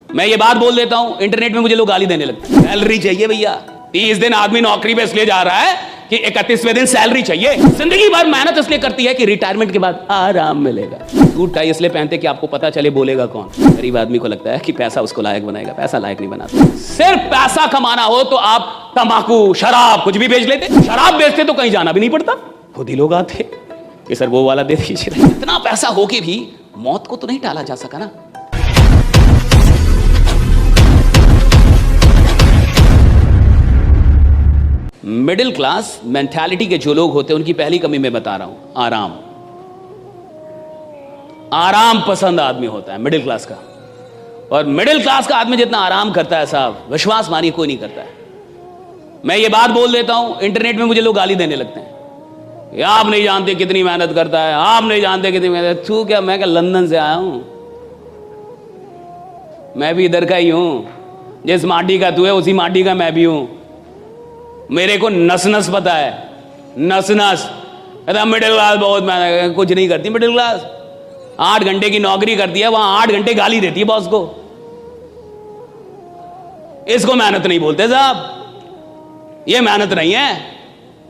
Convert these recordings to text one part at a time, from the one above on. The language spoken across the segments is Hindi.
मैं ये बात बोल देता हूं, इंटरनेट में मुझे लोग गाली देने लगते हैं। सैलरी चाहिए भैया। 30 दिन आदमी नौकरी पे इसलिए जा रहा है कि 31वें दिन सैलरी चाहिए। जिंदगी भर मेहनत इसलिए करती है कि रिटायरमेंट के बाद आराम मिलेगा। सूट टाई इसलिए पहनते कि आपको पता चले बोलेगा कौन। गरीब आदमी को लगता है कि पैसा उसको लायक बनाएगा, पैसा लायक नहीं बनाता। सिर्फ पैसा कमाना हो तो आप तंबाकू, शराब कुछ भी बेच लेते। शराब बेचते तो कहीं जाना भी नहीं पड़ता, खुद ही लोग आते कि सर वो वाला दे दीजिए। इतना पैसा हो के भी मौत को तो नहीं टाला जा सका ना। मिडिल क्लास मेंटालिटी के जो लोग होते हैं उनकी पहली कमी मैं बता रहा हूं, आराम। आराम पसंद आदमी होता है मिडिल क्लास का। और मिडिल क्लास का आदमी जितना आराम करता है साहब, विश्वास मानिए कोई नहीं करता है। मैं ये बात बोल देता हूं, इंटरनेट में मुझे लोग गाली देने लगते हैं, ये आप नहीं जानते कितनी मेहनत करता है, आप नहीं जानते कितनी मेहनत। तू क्या, मैं क्या लंदन से आया हूं? मैं भी इधर का ही हूं। जिस माटी का तू है उसी माटी का मैं भी हूं। मेरे को नस नस पता है, नस नस। मिडिल क्लास बहुत मेहनत, कुछ नहीं करती मिडिल क्लास। 8 घंटे की नौकरी करती है, वहां 8 घंटे गाली देती है बॉस को। इसको मेहनत नहीं बोलते साहब। ये मेहनत नहीं है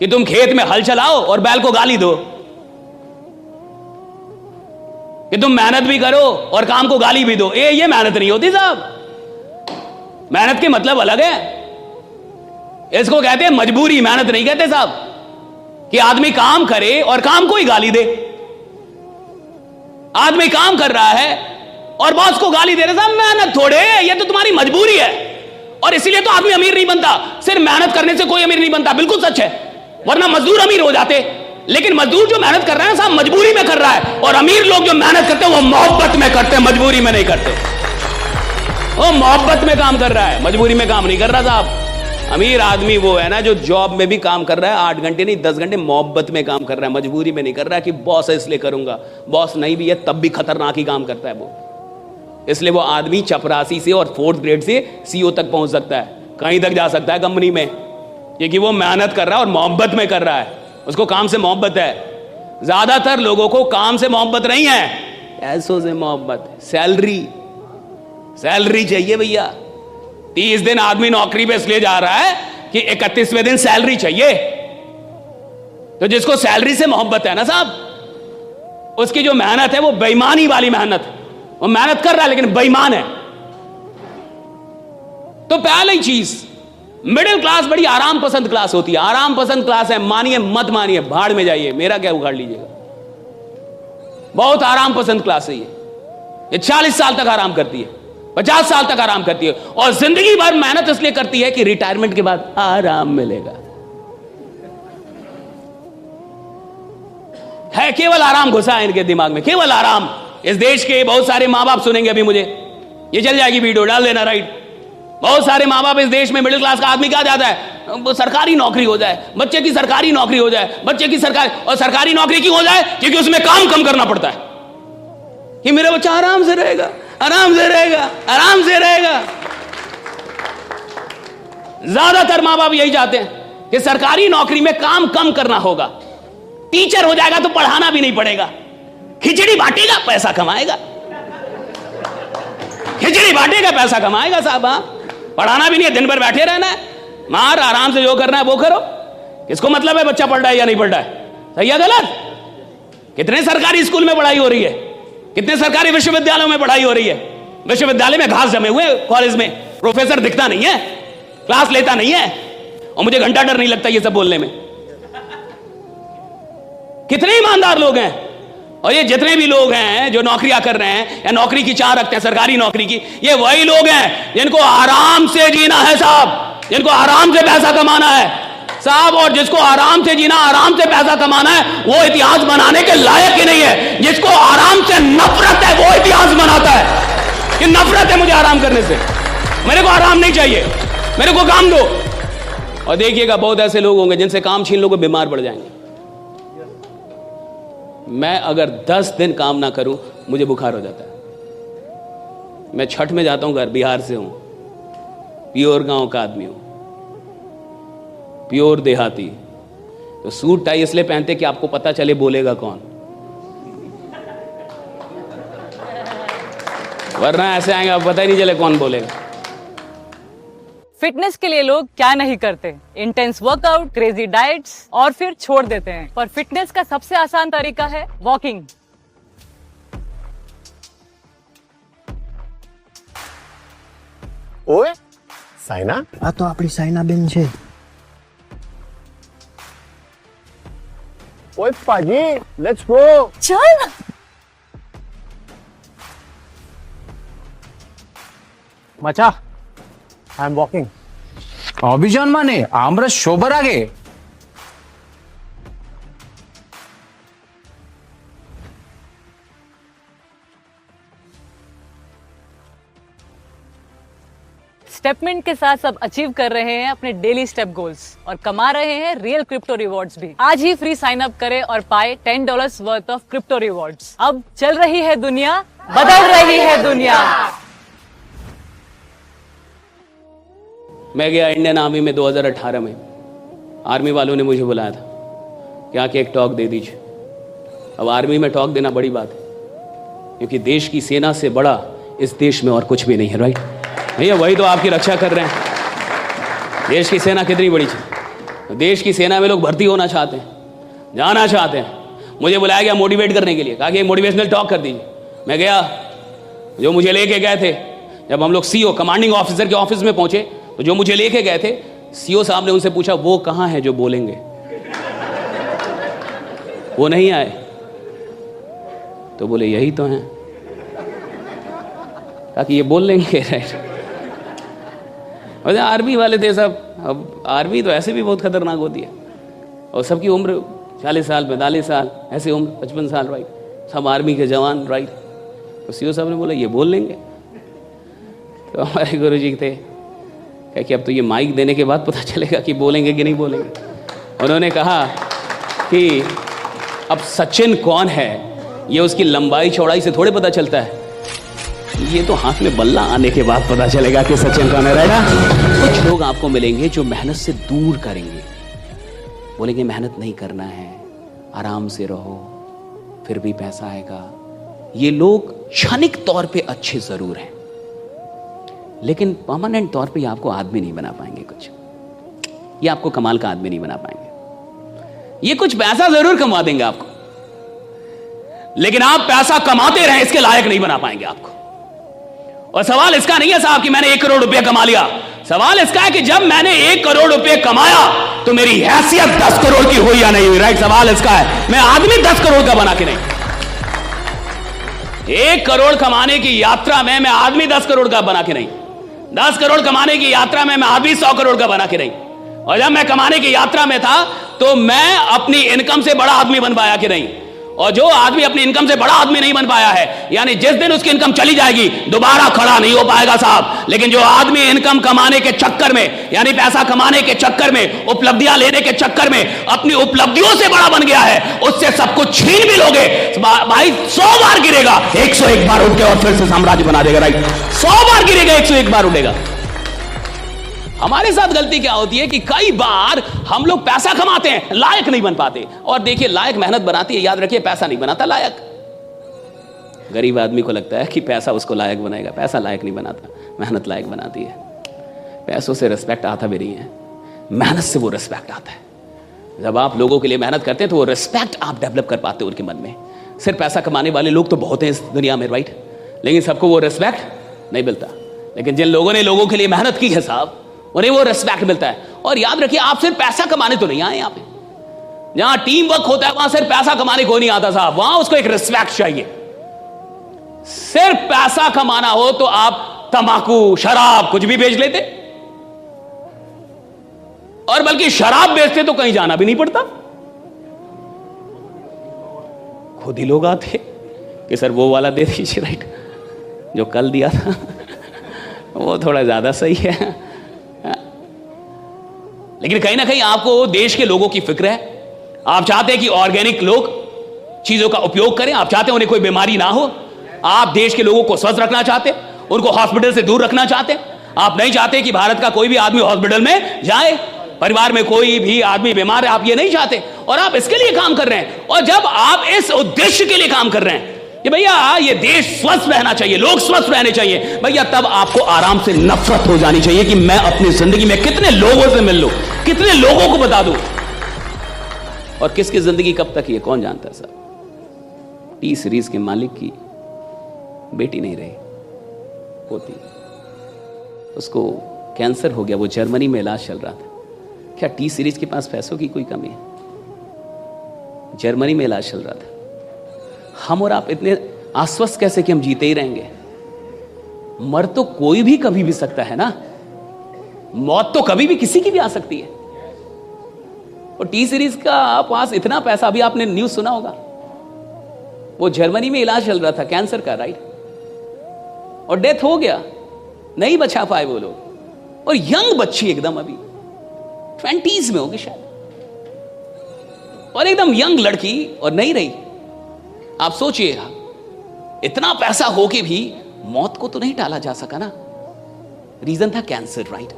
कि तुम खेत में हल चलाओ और बैल को गाली दो, कि तुम मेहनत भी करो और काम को गाली भी दो। ये मेहनत नहीं होती साहब। मेहनत के मतलब अलग है। इसको कहते हैं मजबूरी, मेहनत नहीं कहते साहब। कि आदमी काम करे और काम को ही गाली दे। आदमी काम कर रहा है और बॉस को गाली दे रहे साहब, मेहनत थोड़े, ये तो तुम्हारी मजबूरी है। और इसीलिए तो आदमी अमीर नहीं बनता। सिर्फ मेहनत करने से कोई अमीर नहीं बनता, बिल्कुल सच है। वरना मजदूर अमीर हो जाते। लेकिन मजदूर जो मेहनत कर रहा है साहब मजबूरी में कर रहा है। और अमीर लोग जो मेहनत करते हैं वो मोहब्बत में करते हैं, मजबूरी में नहीं करते। वो मोहब्बत में काम कर रहा है, मजबूरी में काम नहीं कर रहा साहब। अमीर आदमी वो है ना जो जॉब में भी काम कर रहा है, 8 घंटे नहीं 10 घंटे मोहब्बत में काम कर रहा है, मजबूरी में नहीं कर रहा है कि बॉस है इसलिए करूंगा। बॉस नहीं भी है तब भी खतरनाक ही काम करता है वो। इसलिए वो आदमी चपरासी से और 4th ग्रेड से CEO तक पहुंच सकता है, कहीं तक जा सकता है कंपनी में, क्योंकि वो मेहनत कर रहा है और मोहब्बत में कर रहा है। उसको काम से मोहब्बत है। ज्यादातर लोगों को काम से मोहब्बत नहीं है, पैसों से मोहब्बत। सैलरी चाहिए भैया। 30 दिन आदमी नौकरी पे इसलिए जा रहा है कि 31वें दिन सैलरी चाहिए। तो जिसको सैलरी से मोहब्बत है ना साहब, उसकी जो मेहनत है वो बेईमानी वाली मेहनत है। वो मेहनत कर रहा है लेकिन बेईमान है। तो पहली चीज, मिडिल क्लास बड़ी आराम पसंद क्लास होती है। आराम पसंद क्लास है, मानिए मत मानिए, भाड़ में जाइए, मेरा क्या उखाड़ लीजिएगा। बहुत आराम पसंद क्लास है ये 40 साल तक आराम करती है, 50 साल तक आराम करती है। और जिंदगी भर मेहनत इसलिए करती है कि रिटायरमेंट के बाद आराम मिलेगा। है केवल आराम घुसा है इनके दिमाग में, केवल आराम। इस देश के बहुत सारे मां बाप सुनेंगे अभी मुझे, ये चल जाएगी वीडियो, डाल देना राइट। बहुत सारे मां बाप इस देश में, मिडिल क्लास का आदमी क्या चाहता है, सरकारी नौकरी हो जाए, बच्चे की सरकारी नौकरी हो जाए, बच्चे की सरकारी। और सरकारी नौकरी क्यों हो जाए? क्योंकि उसमें काम कम करना पड़ता है, कि मेरा बच्चा आराम से रहेगा, आराम से रहेगा, आराम से रहेगा। ज्यादातर मां बाप यही चाहते हैं कि सरकारी नौकरी में काम कम करना होगा। टीचर हो जाएगा तो पढ़ाना भी नहीं पड़ेगा, खिचड़ी बांटेगा पैसा कमाएगा, खिचड़ी बांटेगा पैसा कमाएगा साहब। पढ़ाना भी नहीं है, दिन भर बैठे रहना है, मार आराम से जो करना है वो करो। किसको मतलब है बच्चा पढ़ रहा है या नहीं पढ़ रहा है, सही है गलत? कितने सरकारी स्कूल में पढ़ाई हो रही है, कितने सरकारी विश्वविद्यालयों में पढ़ाई हो रही है। विश्वविद्यालय में घास जमे हुए, कॉलेज में प्रोफेसर दिखता नहीं है, क्लास लेता नहीं है, और मुझे घंटा डर नहीं लगता ये सब बोलने में। कितने ईमानदार लोग हैं। और ये जितने भी लोग हैं जो नौकरियां कर रहे हैं या नौकरी की चाह रखते हैं सरकारी नौकरी की, ये वही लोग हैं जिनको आराम से जीना है साहब, जिनको आराम से पैसा कमाना है साहब। और जिसको आराम से जीना, आराम से पैसा कमाना है, वो इतिहास बनाने के लायक ही नहीं है। जिसको आराम से नफरत है वो इतिहास बनाता है कि नफरत है मुझे आराम करने से, मेरे को आराम नहीं चाहिए, मेरे को काम दो। और देखिएगा बहुत ऐसे लोग होंगे जिनसे काम छीन लोगे बीमार पड़ जाएंगे। मैं अगर 10 दिन काम ना करूं मुझे बुखार हो जाता है। मैं छठ में जाता हूं घर, बिहार से हूं, प्योर गांव का आदमी हूं, प्योर देहाती। तो सूट टाई इसलिए पहनते कि आपको पता चले बोलेगा कौन। वरना ऐसे आएंगे अब पता ही नहीं चले कौन बोलेगा। फिटनेस के लिए लोग क्या नहीं करते, इंटेंस वर्कआउट, क्रेजी डाइट्स और फिर छोड़ देते हैं। पर फिटनेस का सबसे आसान तरीका है वॉकिंग। ઓએ સાયના, આ તો આપણી સાયનાબેન છે. ઓય પાજી, લેટ્સ ગો. चल મચા, આઈ એમ વોકિંગ. অভিযান মানে আমরা সবার আগে। स्टेपमेंट के साथ सब अचीव कर रहे हैं अपने डेली स्टेप गोल्स और कमा रहे हैं रियल क्रिप्टो रिवॉर्ड्स भी। आज ही फ्री साइन अप करें और पाए $10 वर्थ ऑफ क्रिप्टो रिवॉर्ड्स। अब चल रही है दुनिया, बदल रही है दुनिया। मैं गया इंडियन आर्मी में 2018 में। आर्मी वालों ने मुझे बुलाया था कि आके एक टॉक दे दीजिए। अब आर्मी में टॉक देना बड़ी बात है, क्योंकि देश की सेना से बड़ा इस देश में और कुछ भी नहीं है। राइट भैया, वही तो आपकी रक्षा कर रहे हैं। देश की सेना कितनी बड़ी चीज। देश की सेना में लोग भर्ती होना चाहते हैं, जाना चाहते हैं। मुझे बुलाया गया मोटिवेट करने के लिए, कहा कि मोटिवेशनल टॉक कर दीजिए। मैं गया, जो मुझे लेके गए थे, जब हम लोग सीओ कमांडिंग ऑफिसर के ऑफिस में पहुंचे तो जो मुझे लेके गए थे, सीओ साहब ने उनसे पूछा वो कहाँ है जो बोलेंगे। वो नहीं आए तो बोले यही तो हैं। कहा कि ये बोल लेंगे। राइट, आर्मी वाले थे सब। अब आर्मी तो ऐसे भी बहुत खतरनाक होती है, और सबकी उम्र 40 साल 45 साल, ऐसे उम्र 55 साल। राइट, सब आर्मी के जवान। राइट, तो सीओ साहब ने बोला ये बोल लेंगे। तो हमारे गुरु जी थे, क्या कि अब तो ये माइक देने के बाद पता चलेगा कि बोलेंगे कि नहीं बोलेंगे। उन्होंने कहा कि अब सचिन कौन है ये उसकी लंबाई चौड़ाई से थोड़े पता चलता है, ये तो हाथ में बल्ला आने के बाद पता चलेगा कि सचिन कौन है। राइट, कुछ लोग आपको मिलेंगे जो मेहनत से दूर करेंगे, बोलेंगे मेहनत नहीं करना है, आराम से रहो, फिर भी पैसा आएगा। ये लोग क्षणिक तौर पे अच्छे जरूर हैं, लेकिन परमानेंट तौर पे ये आपको आदमी नहीं बना पाएंगे। कुछ ये आपको कमाल का आदमी नहीं बना पाएंगे। ये कुछ पैसा जरूर कमा देंगे आपको, लेकिन आप पैसा कमाते रहे इसके लायक नहीं बना पाएंगे आपको। और सवाल इसका नहीं है साहब कि मैंने 1 करोड़ रुपया कमा लिया। सवाल इसका है कि जब मैंने 1 करोड़ रुपये कमाया तो मेरी हैसियत 10 करोड़ की हुई या नहीं हुई। राइट, सवाल इसका है। मैं आदमी 10 करोड़ का बना के नहीं। 1 करोड़ कमाने की यात्रा में मैं आदमी 10 करोड़ का बना के नहीं। 10 करोड़ कमाने की यात्रा में मैं आदमी 100 करोड़ का बना के नहीं। और जब मैं कमाने की यात्रा में था तो मैं अपनी इनकम से बड़ा आदमी बन पाया कि नहीं। और जो आदमी अपनी इनकम से बड़ा आदमी नहीं बन पाया है, यानी जिस दिन उसकी इनकम चली जाएगी दोबारा खड़ा नहीं हो पाएगा साहब। लेकिन जो आदमी इनकम कमाने के चक्कर में, यानी पैसा कमाने के चक्कर में, उपलब्धियां लेने के चक्कर में अपनी उपलब्धियों से बड़ा बन गया है, उससे सब कुछ छीन भी लोगे भाई, 100 बार गिरेगा, 101 बार उठ के और फिर से साम्राज्य बना देगा। राइट, 100 बार गिरेगा, 101 बार उठेगा। हमारे साथ गलती क्या होती है कि कई बार हम लोग पैसा कमाते हैं, लायक नहीं बन पाते। और देखिए, लायक मेहनत बनाती है, याद रखिए, पैसा नहीं बनाता लायक। गरीब आदमी को लगता है कि पैसा उसको लायक बनाएगा, पैसा लायक नहीं बनाता, मेहनत लायक बनाती है। पैसों से रिस्पेक्ट आता भी नहीं है, मेहनत से वो रिस्पेक्ट आता है। जब आप लोगों के लिए मेहनत करते हैं तो वो रिस्पेक्ट आप डेवलप कर पाते हो उनके मन में। सिर्फ पैसा कमाने वाले लोग तो बहुत हैं इस दुनिया में, राइट, लेकिन सबको वो रिस्पेक्ट नहीं मिलता। लेकिन जिन लोगों ने लोगों के लिए मेहनत की है साहब, उन्हें वो रिस्पेक्ट मिलता है। और याद रखिए, आप सिर्फ पैसा कमाने तो नहीं आए यहाँ पे। जहां टीम वर्क होता है वहां सिर्फ पैसा कमाने को नहीं आता साहब, वहां उसको एक रिस्पेक्ट चाहिए। सिर्फ पैसा कमाना हो तो आप तंबाकू, शराब कुछ भी बेच लेते, और बल्कि शराब बेचते तो कहीं जाना भी नहीं पड़ता। खुद ही लोग आते कि सर वो वाला दे दीजिए, राइट, जो कल दिया था वो थोड़ा ज्यादा सही है। लेकिन कहीं ना कहीं आपको देश के लोगों की फिक्र है। आप चाहते हैं कि ऑर्गेनिक लोग चीजों का उपयोग करें, आप चाहते हैं उन्हें कोई बीमारी ना हो, आप देश के लोगों को स्वस्थ रखना चाहते हैं, उनको हॉस्पिटल से दूर रखना चाहते हैं। आप नहीं चाहते कि भारत का कोई भी आदमी हॉस्पिटल में जाए, परिवार में कोई भी आदमी बीमार है, आप ये नहीं चाहते, और आप इसके लिए काम कर रहे हैं। और जब आप इस उद्देश्य के लिए काम कर रहे हैं, कि भैया ये देश स्वस्थ रहना चाहिए, लोग स्वस्थ रहने चाहिए, भैया तब आपको आराम से नफरत हो जानी चाहिए कि मैं अपनी जिंदगी में कितने लोगों से मिल लूं, कितने लोगों को बता दूं, और किसकी जिंदगी कब तक ये कौन जानता है साहब। टी सीरीज के मालिक की बेटी नहीं रही, होती, उसको कैंसर हो गया, वो जर्मनी में इलाज चल रहा था। क्या टी सीरीज के पास पैसों की कोई कमी है? जर्मनी में इलाज चल रहा था। हम और आप इतने आश्वस्त कैसे कि हम जीते ही रहेंगे? मर तो कोई भी कभी भी सकता है ना, मौत तो कभी भी किसी की भी आ सकती है। और टी सीरीज का पास इतना पैसा, अभी आपने न्यूज सुना होगा, वो जर्मनी में इलाज चल रहा था कैंसर का, राइट, और डेथ हो गया, नहीं बचा पाए वो लोग। और यंग बच्ची एकदम अभी 20s में होगी शायद, और एकदम यंग लड़की, और नहीं रही। आप सोचिएगा, इतना पैसा हो के भी मौत को तो नहीं टाला जा सका ना, रीजन था कैंसर, राइट।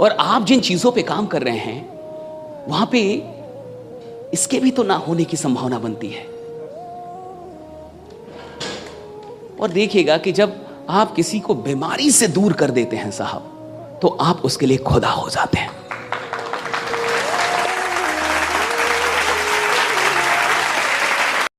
और आप जिन चीजों पे काम कर रहे हैं वहां पे इसके भी तो ना होने की संभावना बनती है। और देखिएगा कि जब आप किसी को बीमारी से दूर कर देते हैं साहब, तो आप उसके लिए खुदा हो जाते हैं।